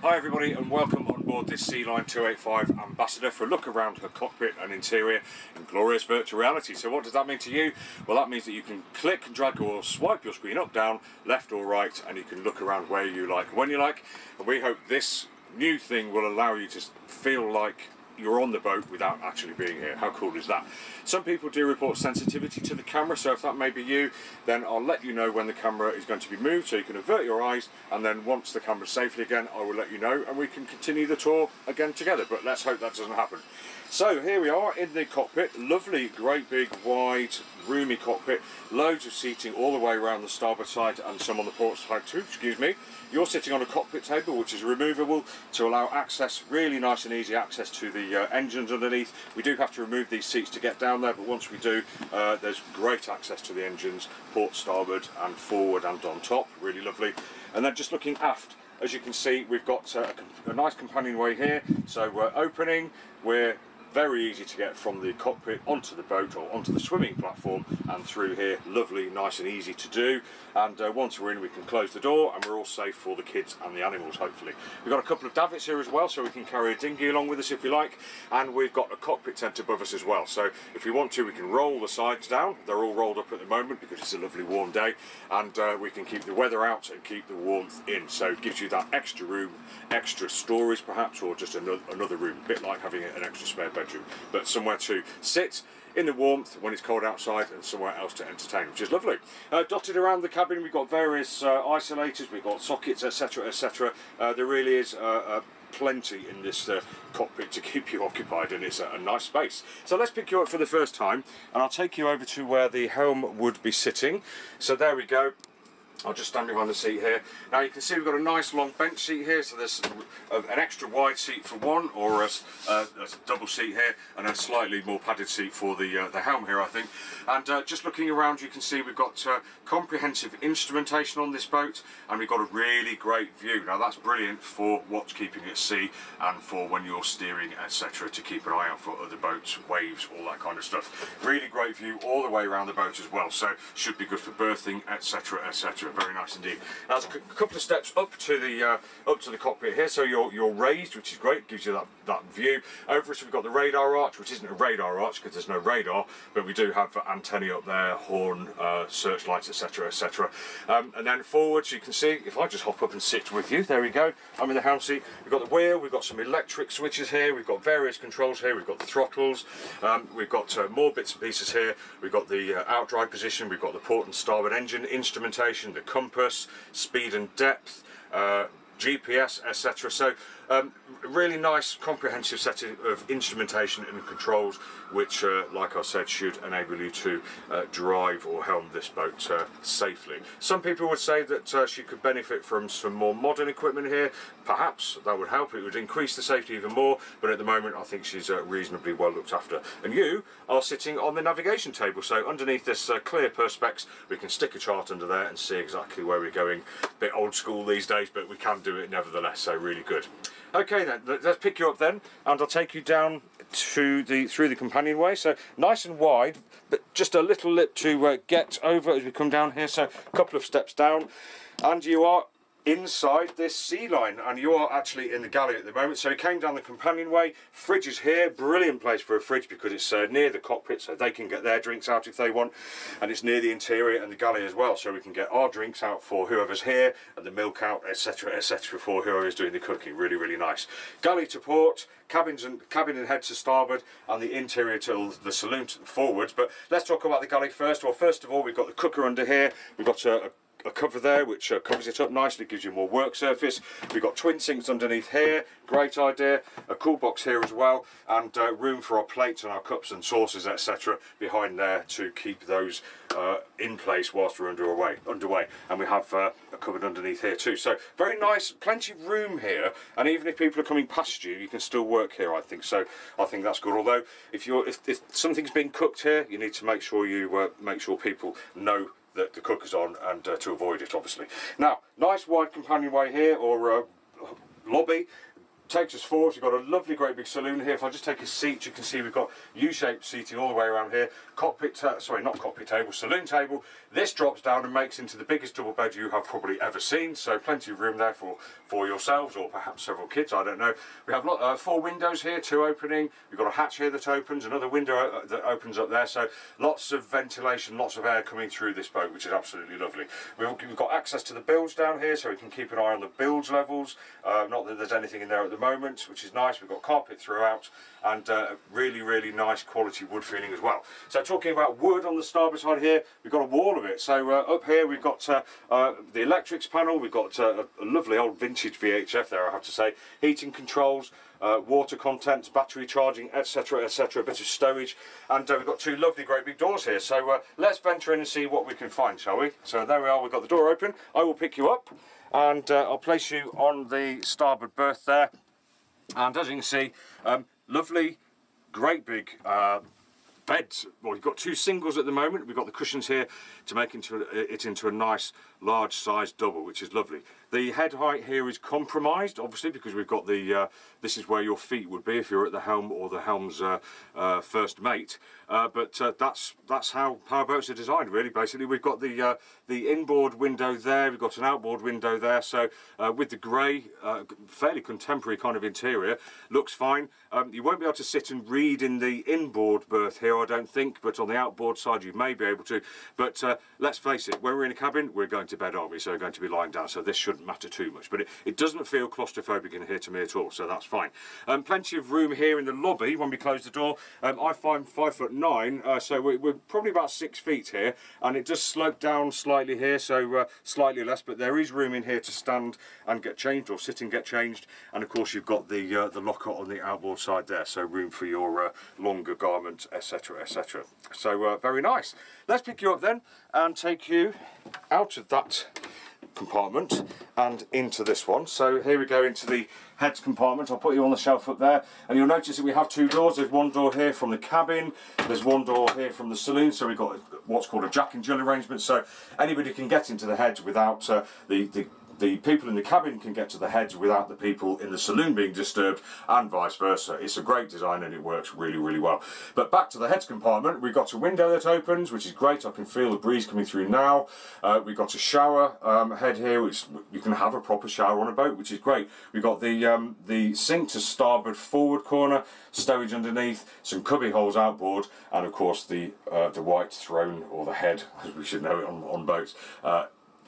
Hi everybody and welcome on board this Sealine 285 Ambassador for a look around her cockpit and interior in glorious virtual reality. So what does that mean to you? Well, that means that you can click and drag or swipe your screen up, down, left or right, and you can look around where you like, when you like. And we hope this new thing will allow you to feel like you're on the boat without actually being here. How cool is that? Some people do report sensitivity to the camera, so if that may be you, then I'll let you know when the camera is going to be moved so you can avert your eyes, and then once the camera's safely again, I will let you know and we can continue the tour again together, but let's hope that doesn't happen. So here we are in the cockpit, lovely, great big, wide, roomy cockpit, loads of seating all the way around the starboard side and some on the port side too, excuse me. You're sitting on a cockpit table which is removable to allow access, really nice and easy access to the engines underneath. We do have to remove these seats to get down there, but once we do, there's great access to the engines, port, starboard and forward and on top, really lovely. And then just looking aft, as you can see, we've got a nice companionway here, so we're opening, we're very easy to get from the cockpit onto the boat or onto the swimming platform and through here, lovely, nice and easy to do. And once we're in, we can close the door and we're all safe for the kids and the animals, hopefully. We've got a couple of davits here as well, so we can carry a dinghy along with us if you like, and we've got a cockpit tent above us as well, so if we want to we can roll the sides down. They're all rolled up at the moment because it's a lovely warm day, and we can keep the weather out and keep the warmth in, so it gives you that extra room, extra storage perhaps, or just another room, a bit like having an extra spare bedroom, but somewhere to sit in the warmth when it's cold outside and somewhere else to entertain, which is lovely. Dotted around the cabin we've got various isolators, we've got sockets, etc, etc. There really is plenty in this cockpit to keep you occupied, and it's a nice space. So let's pick you up for the first time and I'll take you over to where the helm would be sitting. So there we go. I'll just stand behind the seat here. Now you can see we've got a nice long bench seat here, so there's an extra wide seat for one, or a double seat here, and a slightly more padded seat for the helm here, I think. And just looking around, you can see we've got comprehensive instrumentation on this boat, and we've got a really great view. Now that's brilliant for watch keeping at sea and for when you're steering, etc., to keep an eye out for other boats, waves, all that kind of stuff. Really great view all the way around the boat as well, so should be good for berthing, etc, etc. Very nice indeed. Now there's a couple of steps up to the cockpit here, so you're raised, which is great, gives you that view. Over us we've got the radar arch, which isn't a radar arch because there's no radar, but we do have antennae up there, horn, searchlights, etc, etc. And then forwards, you can see, if I just hop up and sit with you, there we go, I'm in the helm seat. We've got the wheel, we've got some electric switches here, we've got various controls here, we've got the throttles, we've got more bits and pieces here, we've got the outdrive position, we've got the port and starboard engine instrumentation, the compass, speed and depth, GPS, etc. So really nice comprehensive set of instrumentation and controls, which like I said, should enable you to drive or helm this boat safely. Some people would say that she could benefit from some more modern equipment here. Perhaps that would help, it would increase the safety even more, but at the moment I think she's reasonably well looked after. And you are sitting on the navigation table, so underneath this clear perspex we can stick a chart under there and see exactly where we're going. A bit old school these days, but we can do it nevertheless, so really good. Okay then, let's pick you up then, and I'll take you down to through the companionway. So nice and wide, but just a little lip to get over as we come down here. So a couple of steps down, and you are inside this Sealine, and you are actually in the galley at the moment. So we came down the companionway, fridge is here, brilliant place for a fridge because it's near the cockpit, so they can get their drinks out if they want, and it's near the interior and the galley as well, so we can get our drinks out for whoever's here and the milk out, etc, etc, for whoever's doing the cooking. Really, really nice. Galley to port, cabin and head to starboard, and the interior to the saloon to forwards. But let's talk about the galley first. Well, first of all, we've got the cooker under here, we've got a cover there which covers it up nicely, gives you more work surface. We've got twin sinks underneath here, great idea, a cool box here as well, and room for our plates and our cups and saucers, etc, behind there to keep those in place whilst we're underway. And we have a cupboard underneath here too, so very nice, plenty of room here, and even if people are coming past you, you can still work here, I think. So I think that's good, although if something's being cooked here, you need to make sure you make sure people know that the cooker's on, and to avoid it, obviously. Now, nice wide companionway here, or lobby, takes us forward. We've got a lovely great big saloon here. If I just take a seat, you can see we've got U-shaped seating all the way around here. Cockpit, sorry, not cockpit table, saloon table. This drops down and makes into the biggest double bed you have probably ever seen, so plenty of room there for yourselves or perhaps several kids, I don't know. We have 4 windows here, 2 opening. We've got a hatch here that opens, another window that opens up there, so lots of ventilation, lots of air coming through this boat, which is absolutely lovely. We've got access to the bilge down here, so we can keep an eye on the bilge levels. Not that there's anything in there at the moment, which is nice. We've got carpet throughout, and really, really nice quality wood feeling as well. So talking about wood on the starboard side here, we've got a wall of it. So up here we've got the electrics panel. We've got a lovely old vintage VHF there, I have to say. Heating controls, water contents, battery charging, etc, etc, a bit of stowage, and we've got 2 lovely great big doors here. So let's venture in and see what we can find, shall we? So there we are, we've got the door open. I will pick you up and I'll place you on the starboard berth there, and as you can see, lovely great big beds. Well, we've got 2 singles at the moment. We've got the cushions here to make it into a nice large size double, which is lovely. The head height here is compromised, obviously, because we've got the this is where your feet would be if you're at the helm or the helm's first mate. But that's how powerboats are designed, really. Basically, we've got the inboard window there. We've got an outboard window there. So with the grey, fairly contemporary kind of interior, looks fine. You won't be able to sit and read in the inboard berth here, I don't think, but on the outboard side you may be able to. But let's face it, when we're in a cabin, we're going to bed, aren't we? So we're going to be lying down, so this shouldn't matter too much. But it doesn't feel claustrophobic in here to me at all, so that's fine. Plenty of room here in the lobby when we close the door. I find 5'9", so we're probably about 6 feet here, and it does slope down slightly here, so slightly less, but there is room in here to stand and get changed, or sit and get changed. And of course you've got the locker on the outboard side there, so room for your longer garment, etc, etc. So very nice. Let's pick you up then and take you out of that compartment and into this one. So here we go into the heads compartment. I'll put you on the shelf up there, and you'll notice that we have 2 doors. There's one door here from the cabin, there's one door here from the saloon, so we've got what's called a jack and jill arrangement, so anybody can get into the heads without the people in the cabin can get to the heads without the people in the saloon being disturbed, and vice versa. It's a great design and it works really, really well. But back to the heads compartment, we've got a window that opens, which is great. I can feel the breeze coming through now. We've got a shower head here, which you can have a proper shower on a boat, which is great. We've got the sink to starboard forward corner, stowage underneath, some cubby holes outboard, and of course the white throne, or the head, as we should know it on boats,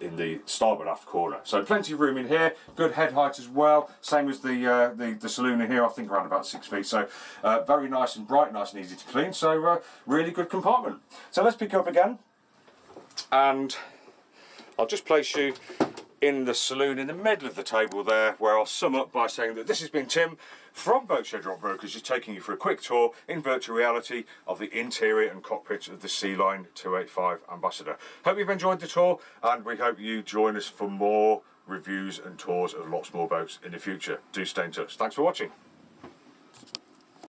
in the starboard aft corner. So plenty of room in here, good head height as well, same as the saloon in here, I think around about 6 feet. So very nice and bright, nice and easy to clean, so really good compartment. So let's pick you up again, and I'll just place you in the saloon in the middle of the table there, where I'll sum up by saying that this has been Tim from Boatshed Yacht Brokers, just taking you for a quick tour in virtual reality of the interior and cockpit of the Sealine 285 Ambassador. Hope you've enjoyed the tour, and we hope you join us for more reviews and tours of lots more boats in the future. Do stay in touch. Thanks for watching.